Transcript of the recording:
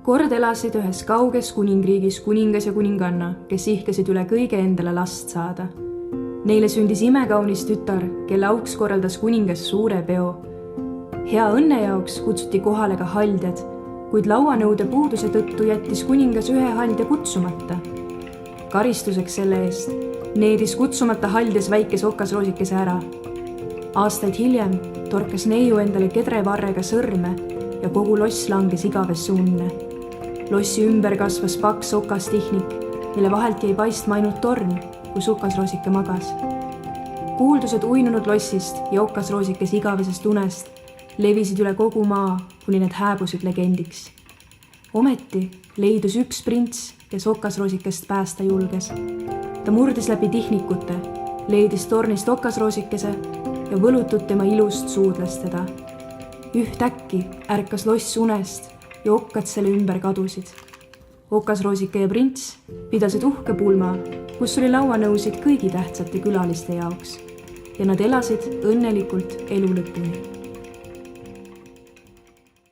Kord elasid ühes kauges kuningriigis kuningas ja kuninganna, kes ihkasid üle kõige endale last saada. Neile sündis imekaunis tütar, kelle auks korraldas kuningas suure peo. Hea õnne jaoks kutsuti kohale ka haldjad, kuid lauanõude puuduse tõttu jättis kuningas ühe haldja kutsumata. Karistuseks selle eest needis kutsumata haldjas väikese okasroosikese ära. Aastaid hiljem torkas neiu endale kedrevarrega sõrme ja kogu loss langes igavesse unne. Lossi ümber kasvas paks okastihnik, mille vahelt jäi paistma ainult torn, kus okasroosike magas. Kuuldused uinunud lossist ja okasroosikes igavesest unest levisid üle kogu maa, kuni need hääbusid legendiks. Ometi leidus üks prints, kes okasroosikest päästa julges. Ta murdis läbi tihnikute, leidis tornist okasroosikese ja võlutud tema ilust suudles teda. Ühtäkki ärkas loss unest ja okkad selle ümber kadusid. Okasroosike ja prints pidasid uhke pulma, kus oli lauanõusid kõigi tähtsate külaliste jaoks ja nad elasid õnnelikult elu lõpuni.